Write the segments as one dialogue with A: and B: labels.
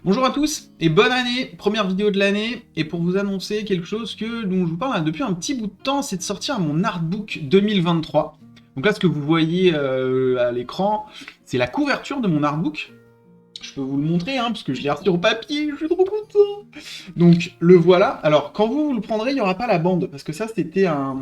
A: Bonjour à tous et bonne année, première vidéo de l'année, et pour vous annoncer quelque chose dont je vous parle depuis un petit bout de temps, c'est de sortir mon artbook 2023. Donc là, ce que vous voyez à l'écran, c'est la couverture de mon artbook. Je peux vous le montrer, parce que je l'ai reçu au papier, je suis trop content. Donc le voilà. Alors quand vous le prendrez, il n'y aura pas la bande, parce que ça c'était un...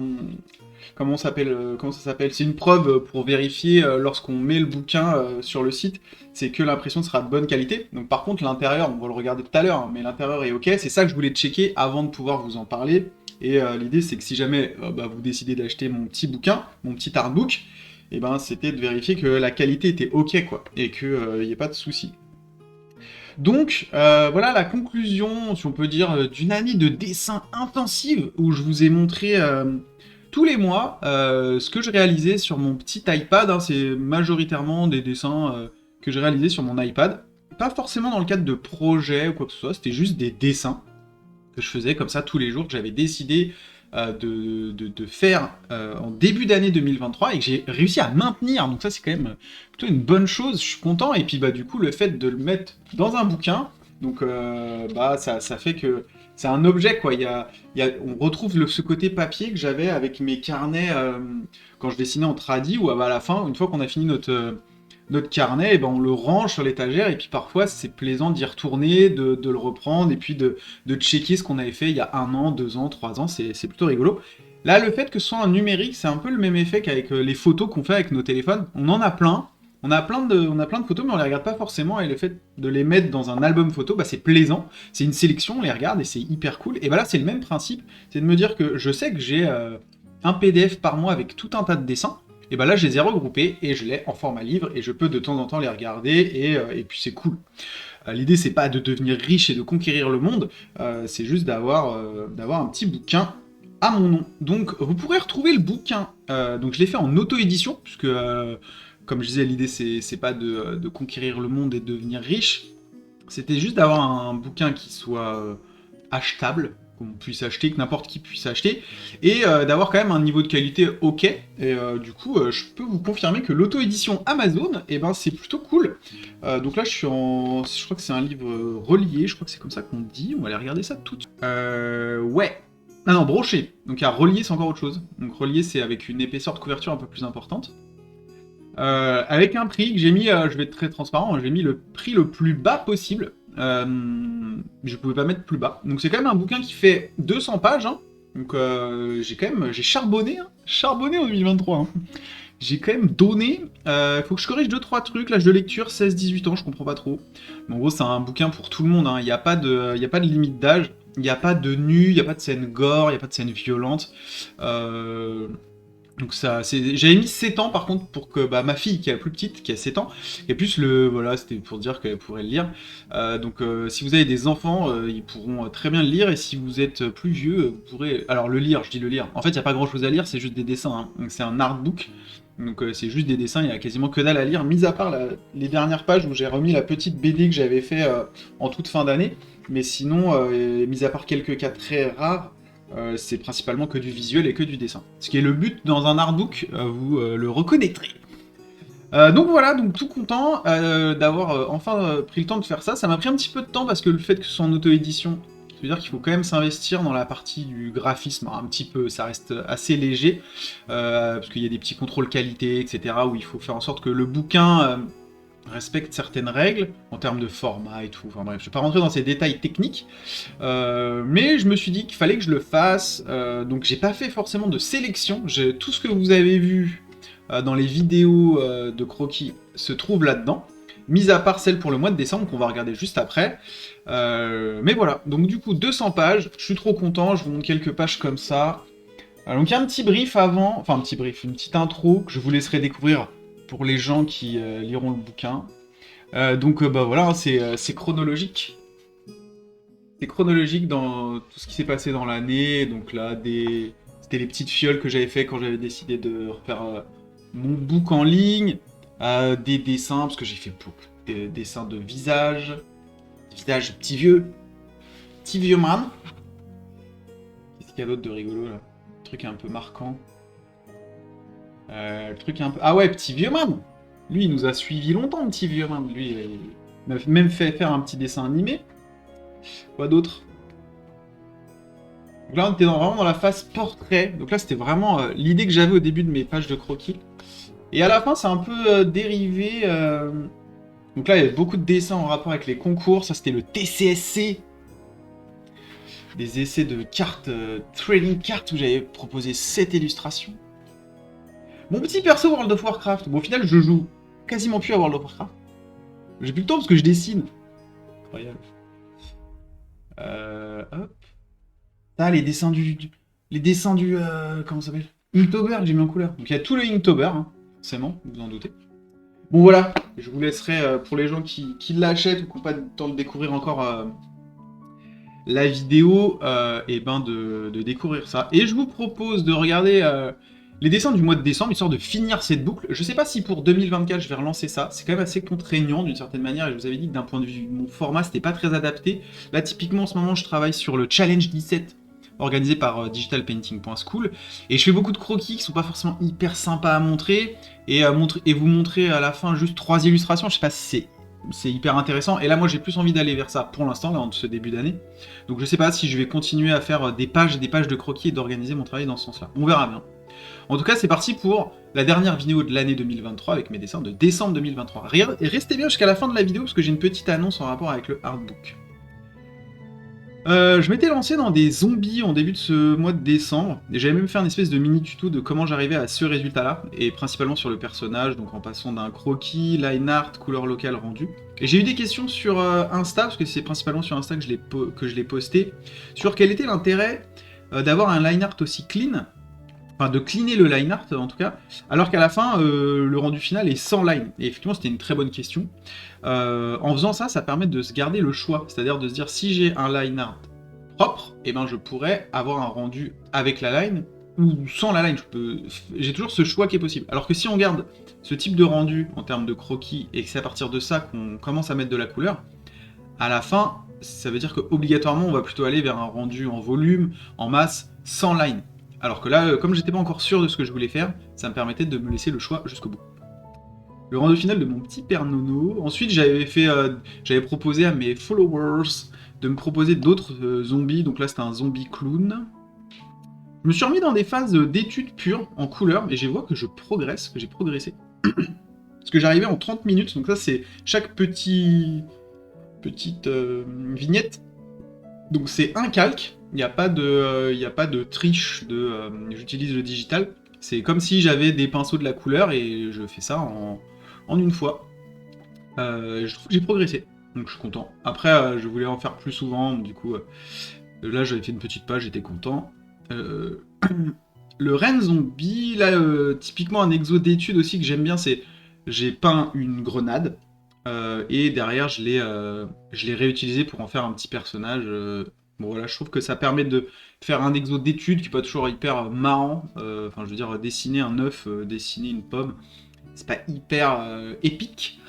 A: Comment ça s'appelle? C'est une preuve pour vérifier lorsqu'on met le bouquin sur le site, c'est que l'impression sera de bonne qualité. Donc par contre l'intérieur, on va le regarder tout à l'heure, mais l'intérieur est ok. C'est ça que je voulais checker avant de pouvoir vous en parler. Et l'idée c'est que si jamais vous décidez d'acheter mon petit bouquin, mon petit artbook, et c'était de vérifier que la qualité était ok quoi, et qu'il n'y ait pas de soucis. Donc voilà la conclusion, si on peut dire, d'une année de dessin intensive où je vous ai montré tous les mois ce que je réalisais sur mon petit iPad. C'est majoritairement des dessins que je réalisais sur mon iPad. Pas forcément dans le cadre de projets ou quoi que ce soit, c'était juste des dessins que je faisais comme ça tous les jours, que j'avais décidé de faire en début d'année 2023 et que j'ai réussi à maintenir. Donc ça c'est quand même plutôt une bonne chose, je suis content. Et puis du coup le fait de le mettre dans un bouquin, donc ça fait que c'est un objet quoi. On retrouve ce côté papier que j'avais avec mes carnets quand je dessinais en tradi, où à la fin, une fois qu'on a fini notre carnet, on le range sur l'étagère, et puis parfois c'est plaisant d'y retourner, de le reprendre, et puis de checker ce qu'on avait fait il y a 1 an, 2 ans, 3 ans, c'est plutôt rigolo. Là, le fait que ce soit un numérique, c'est un peu le même effet qu'avec les photos qu'on fait avec nos téléphones. On en a plein, on a plein de photos, mais on les regarde pas forcément, et le fait de les mettre dans un album photo, c'est plaisant, c'est une sélection, on les regarde, et c'est hyper cool. Et là, c'est le même principe, c'est de me dire que je sais que j'ai un PDF par mois avec tout un tas de dessins. Et là, je les ai regroupés et je l'ai en format livre et je peux de temps en temps les regarder et puis c'est cool. L'idée, c'est pas de devenir riche et de conquérir le monde, c'est juste d'avoir un petit bouquin à mon nom. Donc, vous pourrez retrouver le bouquin. Donc, je l'ai fait en auto-édition, puisque, comme je disais, l'idée, c'est pas de conquérir le monde et de devenir riche. C'était juste d'avoir un bouquin qui soit achetable, qu'on puisse acheter, que n'importe qui puisse acheter, et d'avoir quand même un niveau de qualité ok. Et du coup, je peux vous confirmer que l'auto-édition Amazon, c'est plutôt cool. Donc là, je crois que c'est un livre relié, je crois que c'est comme ça qu'on dit. On va aller regarder ça tout de suite. Ouais. Ah non, broché. Donc à relier, c'est encore autre chose. Donc relié, c'est avec une épaisseur de couverture un peu plus importante. Avec un prix que j'ai mis, je vais être très transparent, j'ai mis le prix le plus bas possible. Je pouvais pas mettre plus bas. Donc c'est quand même un bouquin qui fait 200 pages. Donc j'ai charbonné, charbonné en 2023. J'ai quand même donné. Faut que je corrige 2-3 trucs. L'âge de lecture, 16-18 ans, je comprends pas trop. Mais en gros, c'est un bouquin pour tout le monde. Il n'y a pas de limite d'âge. Il n'y a pas de nu, il n'y a pas de scène gore, il n'y a pas de scène violente. Donc j'avais mis 7 ans par contre pour que ma fille qui est la plus petite, qui a 7 ans, et plus voilà, c'était pour dire qu'elle pourrait le lire. Donc si vous avez des enfants, ils pourront très bien le lire, et si vous êtes plus vieux, vous pourrez... Alors le lire, je dis le lire, en fait il n'y a pas grand chose à lire, c'est juste des dessins, donc c'est un artbook, donc c'est juste des dessins, il n'y a quasiment que dalle à lire, mis à part les dernières pages où j'ai remis la petite BD que j'avais fait en toute fin d'année, mais sinon, mis à part quelques cas très rares, c'est principalement que du visuel et que du dessin. Ce qui est le but dans un artbook, vous le reconnaîtrez. Donc voilà, donc tout content d'avoir enfin pris le temps de faire ça. Ça m'a pris un petit peu de temps parce que le fait que ce soit en auto-édition, ça veut dire qu'il faut quand même s'investir dans la partie du graphisme, un petit peu, ça reste assez léger, parce qu'il y a des petits contrôles qualité, etc., où il faut faire en sorte que le bouquin respecte certaines règles en termes de format et tout. Enfin bref, je vais pas rentrer dans ces détails techniques, mais je me suis dit qu'il fallait que je le fasse. Donc j'ai pas fait forcément de sélection. Tout ce que vous avez vu dans les vidéos de croquis se trouve là-dedans, mis à part celle pour le mois de décembre qu'on va regarder juste après. Mais voilà, donc du coup 200 pages, je suis trop content, je vous montre quelques pages comme ça. Donc il y a un petit brief avant, enfin un petit brief, une petite intro que je vous laisserai découvrir pour les gens qui liront le bouquin. Donc voilà, c'est chronologique. C'est chronologique dans tout ce qui s'est passé dans l'année. Donc là, c'était les petites fioles que j'avais fait quand j'avais décidé de refaire mon book en ligne. Des dessins, parce que j'ai fait beaucoup de dessins de visage. Visage petit vieux man. Qu'est-ce qu'il y a d'autre de rigolo là? Truc un peu marquant. Le truc un peu... Ah ouais, petit vieux man. Lui, il nous a suivi longtemps, petit vieux man. Lui, m'a même fait faire un petit dessin animé. Quoi d'autre? Donc là, on était vraiment dans la phase portrait. Donc là, c'était vraiment l'idée que j'avais au début de mes pages de croquis. Et à la fin, c'est un peu dérivé. Donc là, il y avait beaucoup de dessins en rapport avec les concours. Ça, c'était le TCSC. Des essais de cartes, trading cartes, où j'avais proposé 7 illustrations. Mon petit perso World of Warcraft. Bon, au final, je joue quasiment plus à World of Warcraft. J'ai plus le temps parce que je dessine. Incroyable. Hop. Ah, les dessins du... Les dessins du... comment ça s'appelle? Inktober, que j'ai mis en couleur. Donc il y a tout le Inktober, hein, forcément, vous en doutez. Bon voilà, je vous laisserai, pour les gens qui l'achètent ou qui n'ont pas le temps de découvrir encore la vidéo, et ben de découvrir ça. Et je vous propose de regarder les dessins du mois de décembre, histoire de finir cette boucle. Je sais pas si pour 2024 je vais relancer ça, c'est quand même assez contraignant d'une certaine manière, et je vous avais dit que d'un point de vue de mon format, c'était pas très adapté. Là typiquement en ce moment je travaille sur le Challenge 17, organisé par digitalpainting.school, et je fais beaucoup de croquis qui sont pas forcément hyper sympas à montrer, et vous montrer à la fin juste 3 illustrations, je sais pas si c'est hyper intéressant, et là moi j'ai plus envie d'aller vers ça pour l'instant, là en ce début d'année, donc je sais pas si je vais continuer à faire des pages et des pages de croquis et d'organiser mon travail dans ce sens-là, on verra bien. En tout cas c'est parti pour la dernière vidéo de l'année 2023 avec mes dessins de décembre 2023. Et restez bien jusqu'à la fin de la vidéo parce que j'ai une petite annonce en rapport avec le artbook. Je m'étais lancé dans des zombies en début de ce mois de décembre, et j'avais même fait un espèce de mini tuto de comment j'arrivais à ce résultat-là, et principalement sur le personnage, donc en passant d'un croquis, line art, couleur locale rendu. Et j'ai eu des questions sur Insta, parce que c'est principalement sur Insta que je l'ai posté, sur quel était l'intérêt d'avoir un line art aussi clean, enfin de cleaner le line art en tout cas, alors qu'à la fin le rendu final est sans line. Et effectivement c'était une très bonne question. En faisant ça, ça permet de se garder le choix, c'est-à-dire de se dire si j'ai un line art propre, et ben je pourrais avoir un rendu avec la line ou sans la line. J'ai toujours ce choix qui est possible. Alors que si on garde ce type de rendu en termes de croquis et que c'est à partir de ça qu'on commence à mettre de la couleur, à la fin ça veut dire qu'obligatoirement on va plutôt aller vers un rendu en volume, en masse, sans line. Alors que là, comme j'étais pas encore sûr de ce que je voulais faire, ça me permettait de me laisser le choix jusqu'au bout. Le rendu final de mon petit père Nono. Ensuite, j'avais proposé à mes followers de me proposer d'autres zombies. Donc là, c'était un zombie clown. Je me suis remis dans des phases d'études pures en couleur, et je vois que je progresse, que j'ai progressé. Parce que j'arrivais en 30 minutes, donc ça c'est chaque petite vignette. Donc c'est un calque, il n'y a pas de triche j'utilise le digital. C'est comme si j'avais des pinceaux de la couleur et je fais ça en une fois. Je trouve que j'ai progressé, donc je suis content. Après, je voulais en faire plus souvent, du coup, là j'avais fait une petite page, j'étais content. Le Ren Zombie, là, typiquement un exo d'études aussi que j'aime bien, c'est j'ai peint une grenade, et derrière je l'ai réutilisé pour en faire un petit personnage. Bon voilà, je trouve que ça permet de faire un exo d'études qui n'est pas toujours hyper marrant. Enfin, je veux dire, dessiner un œuf, dessiner une pomme, c'est pas hyper épique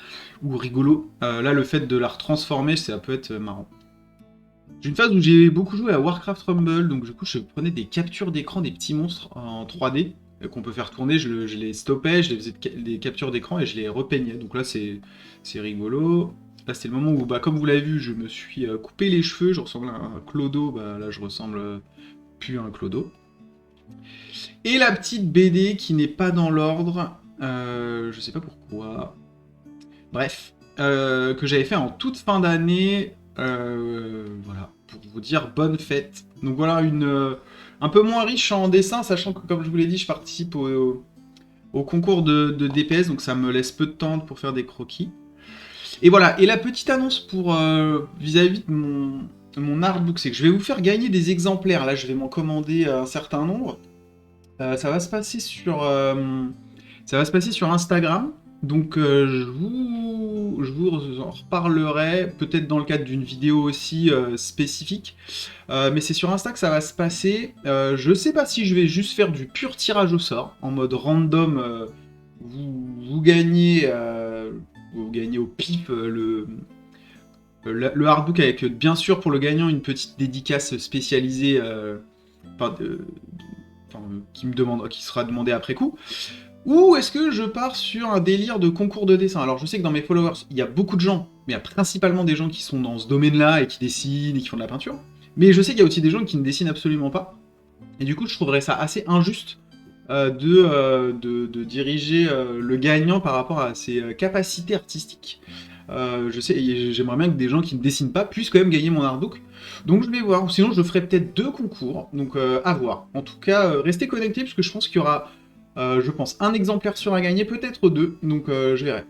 A: ou rigolo. Là, le fait de la retransformer, ça peut être marrant. J'ai une phase où j'ai beaucoup joué à Warcraft Rumble, donc du coup je prenais des captures d'écran des petits monstres en 3D qu'on peut faire tourner, je les stoppais, je les faisais des captures d'écran et je les repeignais. Donc là c'est rigolo. Là c'est le moment où, bah, comme vous l'avez vu, je me suis coupé les cheveux, je ressemble à un clodo, bah là je ressemble plus à un clodo. Et la petite BD qui n'est pas dans l'ordre, je sais pas pourquoi. Bref, que j'avais fait en toute fin d'année. Voilà, pour vous dire bonne fête. Donc voilà, un peu moins riche en dessin, sachant que, comme je vous l'ai dit, je participe au concours de DPS, donc ça me laisse peu de temps pour faire des croquis. Et voilà, et la petite annonce pour vis-à-vis de mon artbook, c'est que je vais vous faire gagner des exemplaires. Là, je vais m'en commander un certain nombre. Ça va se passer sur Instagram. Donc je vous en reparlerai, peut-être dans le cadre d'une vidéo aussi spécifique. Mais c'est sur Insta que ça va se passer. Je sais pas si je vais juste faire du pur tirage au sort, en mode random. Vous gagnez au pif le artbook avec, bien sûr, pour le gagnant, une petite dédicace spécialisée qui sera demandée après coup. Ou est-ce que je pars sur un délire de concours de dessin? Alors je sais que dans mes followers, il y a beaucoup de gens, mais il y a principalement des gens qui sont dans ce domaine-là et qui dessinent et qui font de la peinture. Mais je sais qu'il y a aussi des gens qui ne dessinent absolument pas. Et du coup, je trouverais ça assez injuste de diriger le gagnant par rapport à ses capacités artistiques. Je sais, j'aimerais bien que des gens qui ne dessinent pas puissent quand même gagner mon artbook. Donc je vais voir, sinon je ferai peut-être 2 concours, donc à voir. En tout cas, restez connectés, parce que je pense qu'il y aura, je pense, un exemplaire sûr à gagner, peut-être 2, donc je verrai.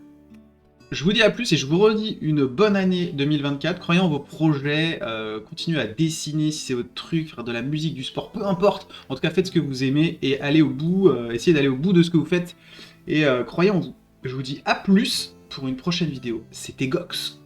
A: Je vous dis à plus et je vous redis une bonne année 2024. Croyez en vos projets, continuez à dessiner si c'est votre truc, faire de la musique, du sport, peu importe. En tout cas, faites ce que vous aimez et allez au bout, essayez d'aller au bout de ce que vous faites et croyez en vous. Je vous dis à plus pour une prochaine vidéo. C'était Gox.